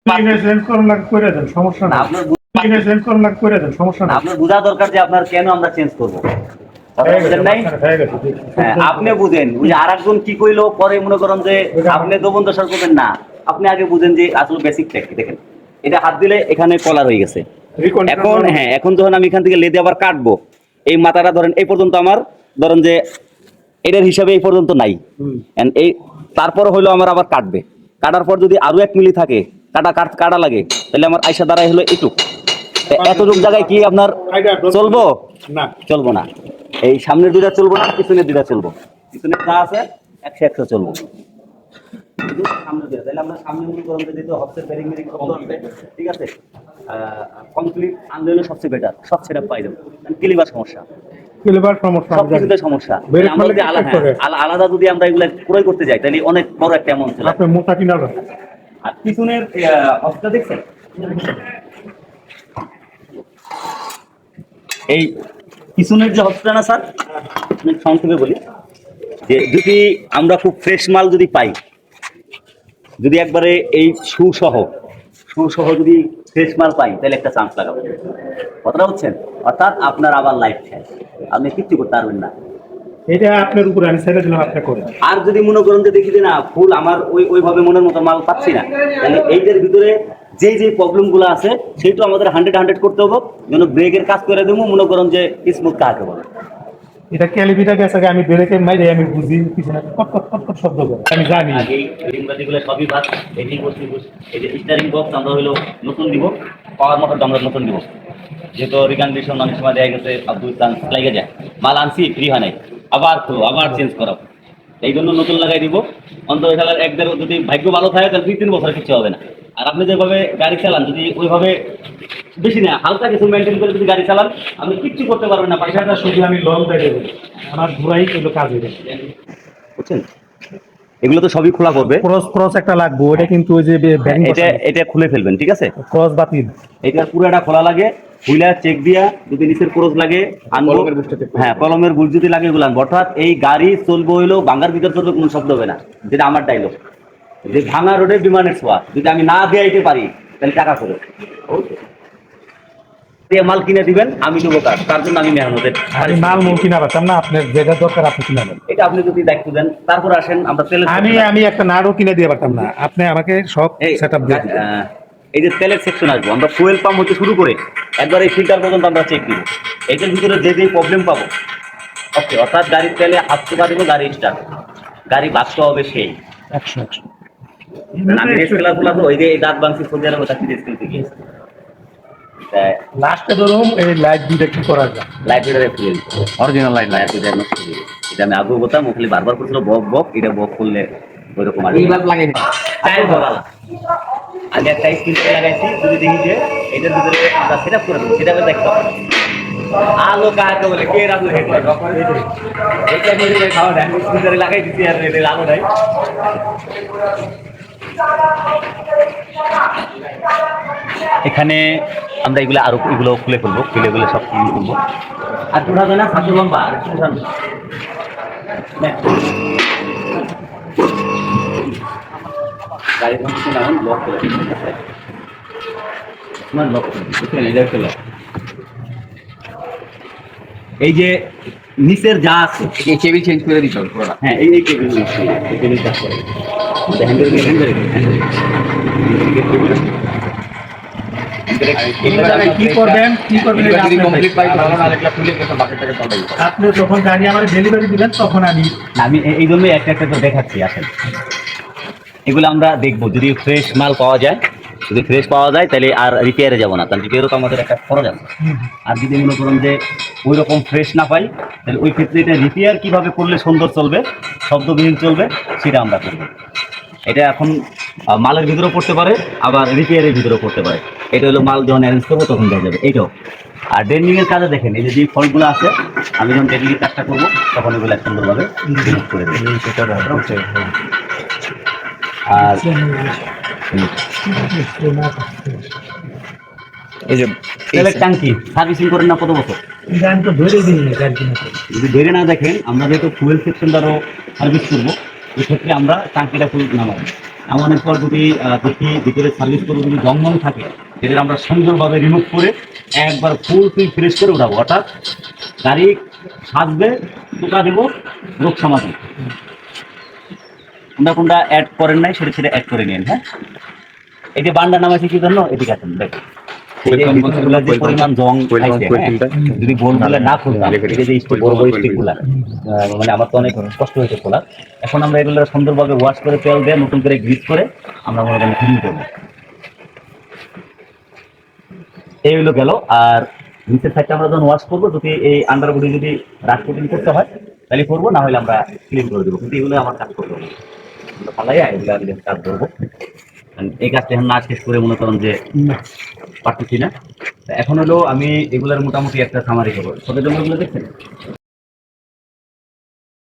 আপনার বোঝা দরকার যে আপনার কেন আমরা চেঞ্জ করবো। আপনি বুঝেন ওই আর একজন কি কইলো পরে মনে করেন যে আপনি দোবন দশার করবেন না, আপনি আগে বুঝেন যে আসলে বেসিক দেখেন এটা হাত দিলে এখানে কলার হয়ে গেছে। এখন হ্যাঁ, এখন যখন আমি এখান থেকে লেদে আবার কাটবো, এই মাথাটা ধরেন এই পর্যন্ত আমার ধরেন যে এটার হিসাবে এই পর্যন্ত নাই, এই তারপর হইলো আমার আবার কাটবে, কাটার পর যদি আরো 1 মিলি থাকে কাটা লাগে, তাহলে আমার আইসা দাঁড়াই হলো এটুক, এতটুক জায়গায় কি আপনার চলবো না? চলবো না। এই সামনের দুইটা চলবো না, পিছনের দুইটা চলবো, পিছনে যা আছে 100 চলবো। ঠিক আছে, কমপ্লিট আনলে সবচেয়ে বেটার, সবচেয়ে পাই যাবো। ক্লিভার সমস্যা, সবকিছুতে সমস্যা। আলাদা যদি আমরা এগুলো ক্রয় করতে যাই তাহলে অনেক বড় একটা অ্যামাউন্ট চলে। আর পিছনের অবস্থা দেখছেন, এই পিছনের যে হসটা না স্যার, সংক্ষেপে বলি যে যদি আমরা খুব ফ্রেশ মাল যদি পাই, যদি একবারে এই সুসহ যদি ফ্রেশ মাল পাই, তাহলে একটা চান্স লাগাবো। কথাটা হচ্ছেন, অর্থাৎ আপনার আবার লাইফ শেষ, আপনি কিচ্ছু করতে পারবেন না। এটা আপনার উপরে আমি ছেড়ে দিলাম, আপনি করেন। আর যদি মনে করেন যে দেখি যে না ফুল আমার ওইভাবে মনের মতো মাল পাচ্ছি না, তাহলে এইটার ভিতরে যে প্রবলেম গুলো আছে সেইটা আমাদের 100 করতে হবে, যেন ব্রেকের কাজ করে দেবো। মনে করেন যে স্মুথ কাকে বলে, এটা ক্যালিভিটা গেছে, আমি ব্রেকে মাইরে আমি বুঝি পিছনে কট শব্দ করে আমি জানি। এই রিংবাজিগুলো সবই বাদ, এটি করছি এই যে স্টারিং বক্স আমরা হইলো নতুন দিব, পাওয়ার মোটর আমরা নতুন দিব, যেহেতু রিকন্ডিশন অনেক সময় দেখা গেছে আব্দুল চান্স লাগে যায়, মাল আনছি ফ্রি হয় নাই, আবার চেঞ্জ করাবো, এই জন্য নতুন লাগাই দিব। অন্তত খেলার একদের যদি ভাগ্য ভালো থাকে তাহলে 2-3 বছর কিছু হবে না। আর আপনি যেভাবে গাড়ি চালান, যদি ওইভাবে বেশি না হালকা কিছু মেনটেন করে যদি গাড়ি চালান, আপনি কিচ্ছু করতে পারবেন না। পাশাটা শুধু আমি লং গাড়ি আমার ঘুরাই এগুলো কাজ হয়ে যাবে, বুঝছেন? এগুলো তো সবই খোলা করবে, ক্রস একটা লাগবে, ওটা কিন্তু ওই যে এটা খুলে ফেলবেন, ঠিক আছে? ক্রস বাতিল, এটা পুরোটা খোলা লাগে, খুলে চেক দিয়া যদি নিচের ক্রস লাগে আনবো, হ্যাঁ কলমের বুট যদি লাগে এগুলো আনবো। অর্থাৎ এই গাড়ি চলবে হইলো ভাঙার ভিতর চলবে, কোনো শব্দ হবে না, যেটা আমার ডাইলগ যে ভাঙা রোডে বিমানের ছোঁয়া, যদি আমি না দিয়ে পারি তাহলে টাকা করে মাল কিনে দিবেন, আমি দেবো কাজ, তার জন্য আমি মেহনতের মাল কিনা পারতাম না, আপনার যেটা দরকার আপনি কিনা দেন, এটা আপনি যদি দায়িত্ব দেন। তারপর আসেন আমরা তেল, আমি একটা নাড়ও কিনে দিয়ে পারতাম না, আপনি আমাকে সব সেটআপ দিয়ে দিবেন। এই যে তেলের সেকশন আসবো, আমরা ফুয়েল পাম্প হতে শুরু করে একবার এই ফিল্টার পর্যন্ত আমরা চেক দিব, এইটার ভিতরে যে প্রবলেম পাবো ওকে, অর্থাৎ গাড়ির তেলে হাত চোপা দেবো, গাড়ি স্টার্ট, গাড়ি বাঁচতে হবে সেই 100 আমি রেস্কেলার গুলা তো ওই যে দাঁত বাংসি সৌদি আরবে থাকি রেস্কেল থেকে লাস্টে ধরুন এই লাইট দুইটা কি করা যায়, লাইট দুইটা ফিল অরিজিনাল লাইট দুইটা নষ্ট হয়ে গেছে। এটা আমি আগে বলতাম, ওখানে বারবার করছিল বক এটা বক করলে ওইরকম আর এইবার লাগাই টাইল বলা আগে একটা স্ক্রিন লাগাইছি, যদি দেখি যে এটার ভিতরে আমরা সেটআপ করে দেবো, সেটা দেখতে হবে আলো কাকে বলে কে রাখলো হেডলাইট এটা নিয়ে খাওয়া যায়, স্ক্রিন লাগাই দিচ্ছি আর এটা আলো নাই। এখানে আমরা এগুলো খুলে ফেলবো, খুলে এগুলো সব ক্লিন করবো। আর টোটাবে না সাথে লম্বা আর গাড়ি লক করে এই যে নিচের যা আছে এই কেবিল চেঞ্জ করে দিতে হবে পুরোটা। হ্যাঁ এই কেবিল কাজ করে কি করবেন আপনি যখন গাড়ি আমার ডেলিভারি দিবেন তখন আমি এই জন্যই একটা তো দেখাচ্ছি। আসেন এগুলো আমরা দেখবো, যদি ফ্রেশ মাল পাওয়া যায়, যদি ফ্রেশ পাওয়া যায় তাহলে আর রিপেয়ারে যাবো না, কারণ রিপেয়ারও তো আমাদের একটা খরচ আছে। আর যদি মনে করুন যে ওই রকম ফ্রেশ না পাই, তাহলে ওই ক্ষেত্রে এটা রিপেয়ার কীভাবে করলে সুন্দর চলবে, শব্দবিহীন চলবে, সেটা আমরা করবো। এটা এখন মালের ভিতরেও পড়তে পারে, আবার রিপেয়ারের ভিতরেও পড়তে পারে। এটা হলো মাল যখন অ্যারেঞ্জ করবো তখন দেওয়া যাবে এইটাও। আর ডেন্ডিংয়ের কাজে দেখেন এই যে ফল্টগুলো আছে, আমি যখন ডেন্ডিংয়ের কাজটা করবো তখন এগুলো সুন্দরভাবে রিমুভ করে দেবো। আর এই যে তেলের ট্যাঙ্কি সার্ভিসিং করেন না কত বছর? যদি ধরে না দেখেন, আমরা যেহেতু ফুয়েল সেকশনটারও সার্ভিস করবো, এই ক্ষেত্রে আমরা ট্যাঙ্কিটা ফুল নামাবো। এমনের পর যদি দেখি ভিতরে সার্ভিস করবো যদি জঙ্গল থাকে সেটা আমরা সুন্দরভাবে রিমুভ করে একবার ফুল ফ্রেশ করে উঠাবো, অর্থাৎ গাড়ি সাজবে, টোকা দেবো, রোগ সমাধান। কোনটা কোনটা অ্যাড করেন নাই সেটা সেটা অ্যাড করে নিন। হ্যাঁ, এই যে বান্ডা নামাইছে কি জন্য, এদিকে আছেন দেখেন এই যে ভিতরগুলো যে পরিমাণ জং খাইছে, হ্যাঁ, যদি বোলগুলো না খুলতাম, এই যে বড় বড় স্টিকগুলা মানে আমার তো অনেক কষ্ট হয়েছে খোলা। এখন আমরা এগুলো সুন্দরভাবে ওয়াশ করে তেল দিয়ে নতুন করে গ্রিস করে আমরা মনে করেন ক্লিন করবো। এই হলো গেল। আর নিচের সাইডটা আমরা যখন ওয়াশ করবো, যদি এই আন্ডারবডি যদি রাশ কোটিং করতে হয় তাহলে করবো, না হলে আমরা ক্লিন করে দেবো। কিন্তু এগুলো আমার কাজ করতে হবে, ফালাই এগুলো আমি কাজ করবো। এই কাজটা এখন না শেষ করে মনে করেন যে পারতেছি না। এখন হলো আমি এগুলোর মোটামুটি একটা সামারি করবো। ছোট জমিগুলো দেখছেন,